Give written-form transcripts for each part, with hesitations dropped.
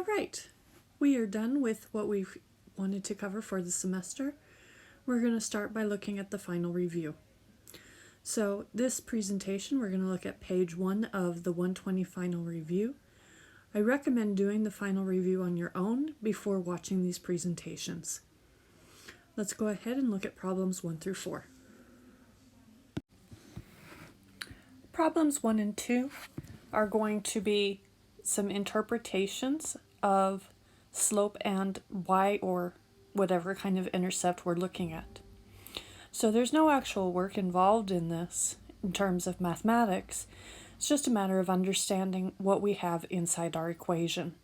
right, we are done with what we wanted to cover for the semester. We're going to start by looking at the final review. So this presentation, we're going to look at page 1 of the 120 final review. I recommend doing the final review on your own before watching these presentations. Let's go ahead and look at problems 1 through 4. Problems 1 and 2 are going to be some interpretations of slope and y, or whatever kind of intercept we're looking at. So there's no actual work involved in this in terms of mathematics. It's just a matter of understanding what we have inside our equation.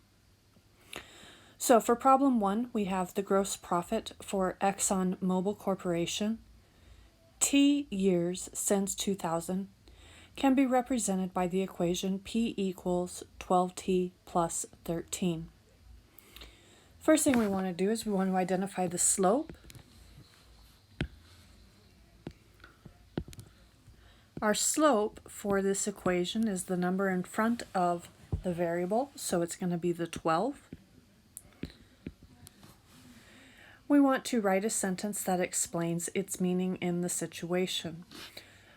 So for problem 1, we have the gross profit for Exxon Mobil Corporation, T years since 2000, can be represented by the equation P equals 12t plus 13. First thing we want to do is we want to identify the slope. Our slope for this equation is the number in front of the variable, so it's going to be the 12. We want to write a sentence that explains its meaning in the situation.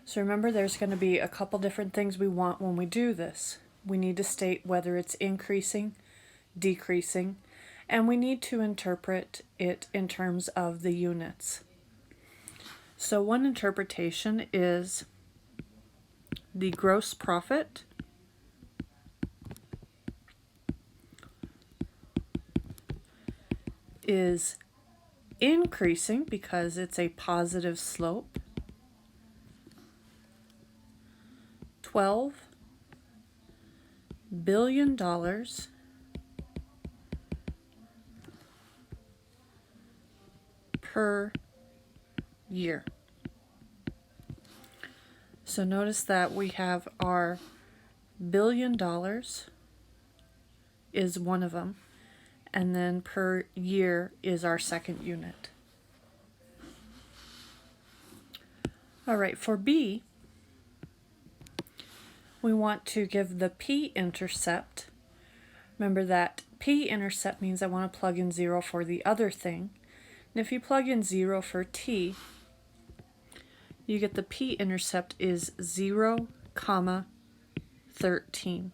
So remember, there's going to be a couple different things we want when we do this. We need to state whether it's increasing, decreasing, and we need to interpret it in terms of the units. So one interpretation is the gross profit is increasing because it's a positive slope. $12 billion per year. So notice that we have our $1 billion is one of them, and then per year is our second unit. All right, for B, we want to give the p-intercept. Remember that p-intercept means I want to plug in 0 for the other thing. And if you plug in 0 for t, you get the p-intercept is 0, 13.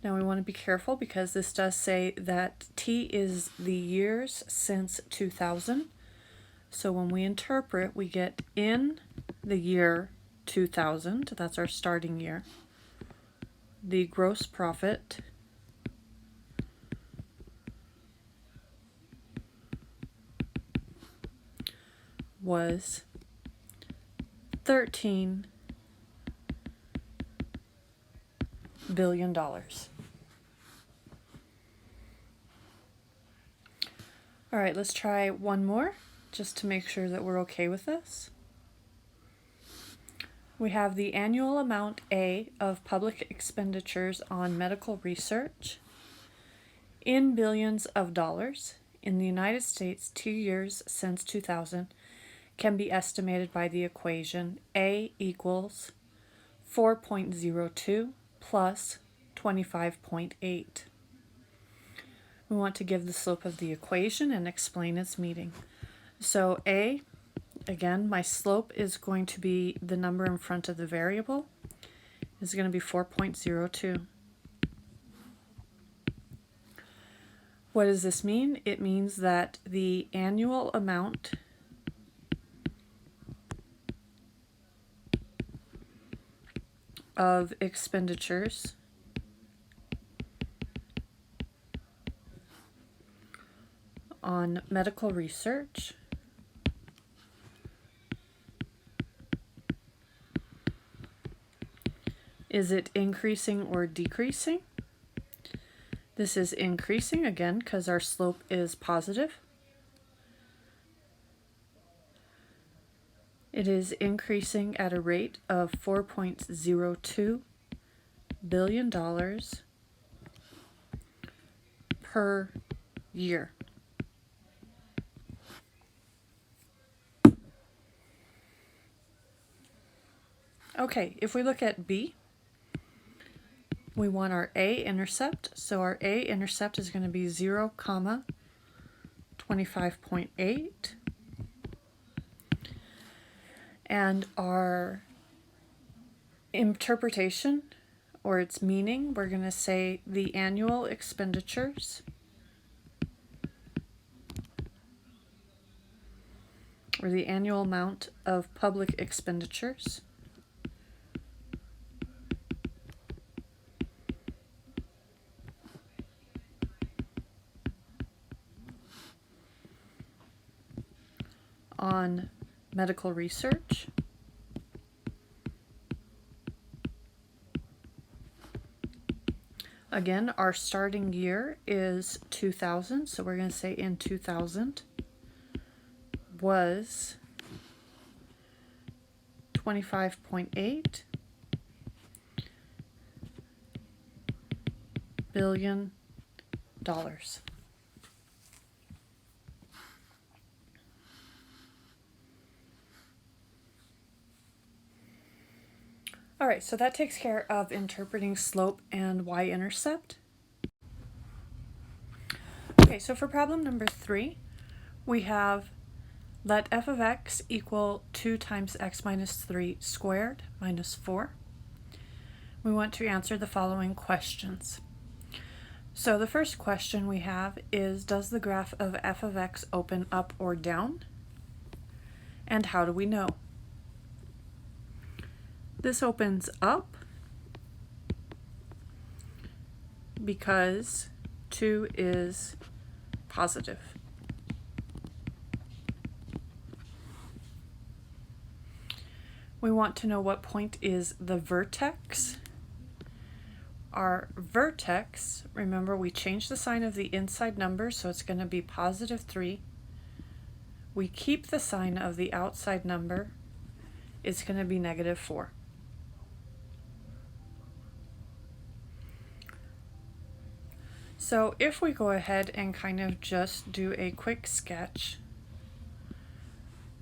Now we want to be careful because this does say that t is the years since 2000. So when we interpret, we get in the year 2000, that's our starting year, the gross profit was $13 billion. All right, let's try one more just to make sure that we're okay with this. We have the annual amount A of public expenditures on medical research in billions of dollars in the United States 2 years since 2000 can be estimated by the equation A equals 4.02 plus 25.8. We want to give the slope of the equation and explain its meaning. So A, again, my slope is going to be the number in front of the variable, is going to be 4.02. What does this mean? It means that the annual amount of expenditures on medical research is it increasing or decreasing? This is increasing again because our slope is positive. It is increasing at a rate of $4.02 billion per year. Okay, if we look at B, We want our a-intercept, so our a-intercept is going to be 0, 25.8. And our interpretation, or its meaning, we're going to say the annual expenditures or the annual amount of public expenditures on medical research, again, our starting year is 2000, so we're going to say in 2000 was $25.8 billion. All right, so that takes care of interpreting slope and y-intercept. Okay, so for problem number 3, we have let f of x equal 2 times x minus 3 squared minus 4. We want to answer the following questions. So the first question we have is, does the graph of f of x open up or down? And how do we know? This opens up because 2 is positive. We want to know what point is the vertex. Our vertex, remember we changed the sign of the inside number, so it's going to be positive 3. We keep the sign of the outside number, it's going to be negative 4. So if we go ahead and kind of just do a quick sketch,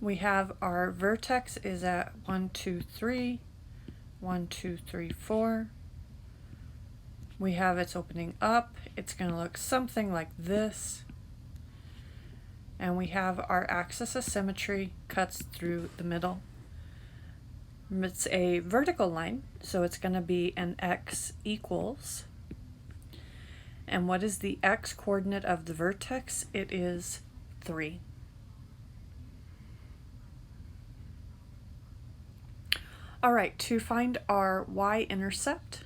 we have our vertex is at 1, 2, 3, 1, 2, 3, 4. We have it's opening up. It's going to look something like this. And we have our axis of symmetry cuts through the middle. It's a vertical line, so it's going to be an x equals. And what is the x coordinate of the vertex? It is 3. All right, to find our y-intercept,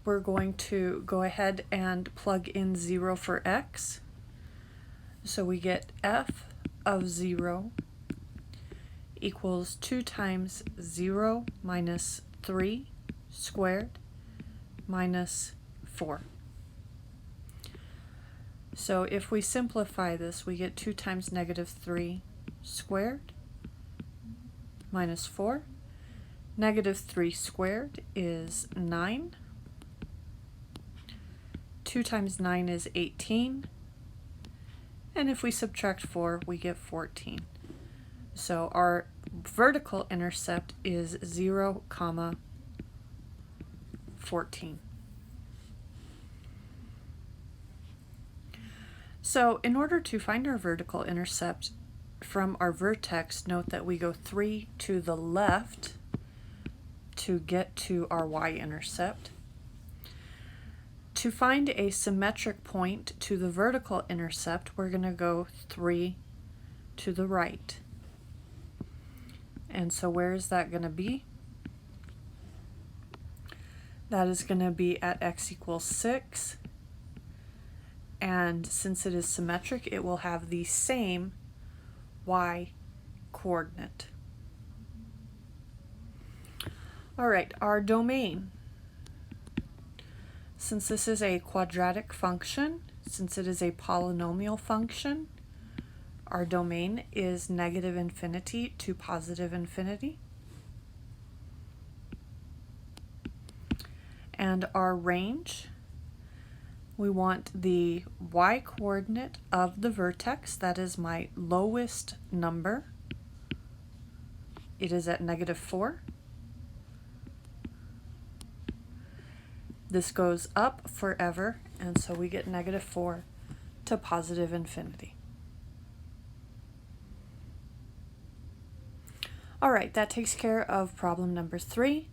we're going to go ahead and plug in 0 for x. So we get f of 0 equals 2 times 0 minus 3 squared minus 4. So if we simplify this, we get 2 times negative 3 squared minus 4. Negative 3 squared is 9. 2 times 9 is 18. And if we subtract 4, we get 14. So our vertical intercept is 0, 14. So in order to find our vertical intercept from our vertex, note that we go 3 to the left to get to our y-intercept. To find a symmetric point to the vertical intercept, we're going to go 3 to the right. And so where is that going to be? That is going to be at x equals 6. And since it is symmetric, it will have the same y coordinate. All right, our domain. Since this is a quadratic function, since it is a polynomial function, our domain is negative infinity to positive infinity. And our range, we want the y-coordinate of the vertex, that is my lowest number. It is at negative 4. This goes up forever, and so we get negative 4 to positive infinity. All right, that takes care of problem number 3.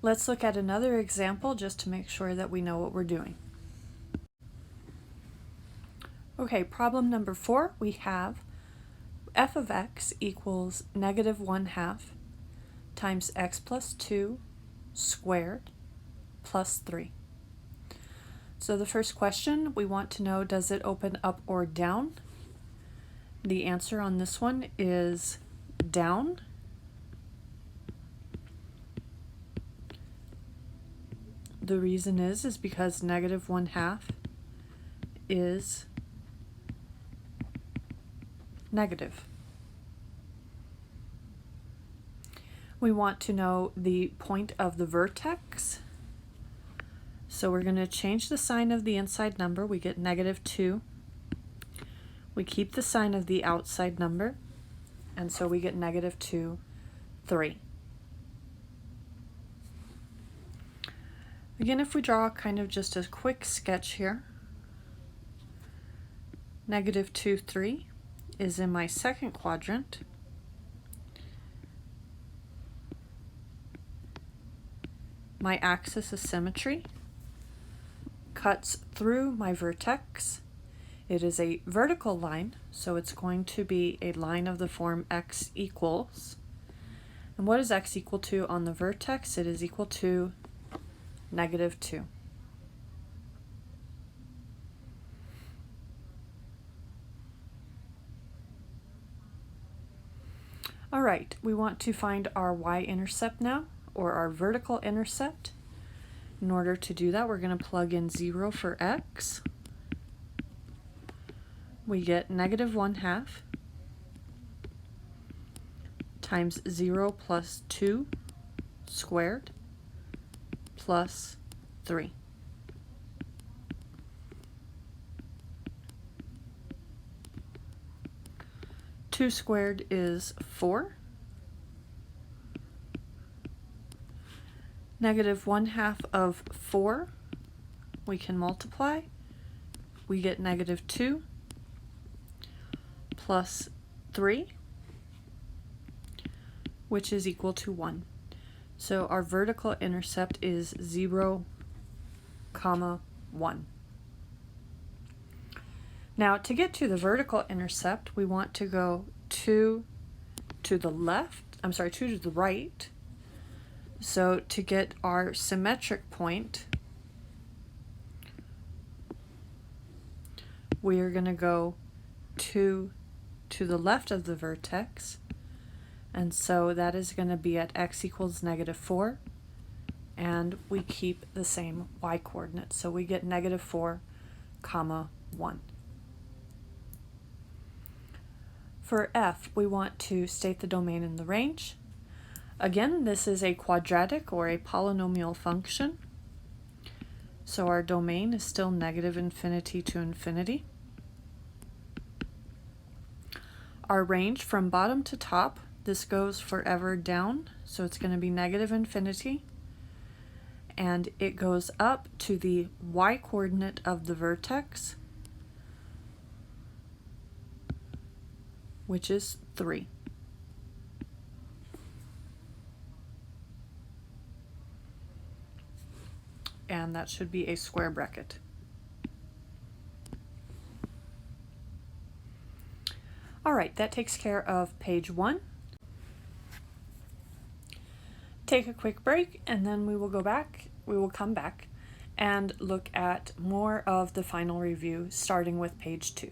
Let's look at another example just to make sure that we know what we're doing. Okay, problem number 4, we have f of x equals negative 1/2 times x plus 2 squared plus 3. So the first question, we want to know, does it open up or down? The answer on this one is down. The reason is because negative 1/2 is negative. We want to know the point of the vertex. So we're going to change the sign of the inside number. We get negative 2. We keep the sign of the outside number, and so we get negative 2, 3. Again, if we draw kind of just a quick sketch here, negative 2, 3 is in my second quadrant. My axis of symmetry cuts through my vertex. It is a vertical line, so it's going to be a line of the form x equals. And what is x equal to on the vertex? It is equal to negative 2. All right, we want to find our y-intercept now, or our vertical intercept. In order to do that, we're going to plug in 0 for x. We get negative 1/2 times 0 plus 2 squared plus 3. Two squared is 4. Negative 1/2 of 4, we can multiply. We get negative 2 plus 3, which is equal to 1. So our vertical intercept is 0, 1. Now to get to the vertical intercept, we want to go 2 to the right. So to get our symmetric point, we are going to go 2 to the left of the vertex, and so that is going to be at x equals negative 4, and we keep the same y coordinate, so we get negative 4, 1. For f, we want to state the domain and the range. Again, this is a quadratic or a polynomial function, so our domain is still negative infinity to infinity. Our range from bottom to top, this goes forever down, so it's going to be negative infinity, and it goes up to the y-coordinate of the vertex, which is 3. And that should be a square bracket. All right, that takes care of page 1. Take a quick break, and then we will come back and look at more of the final review, starting with page 2.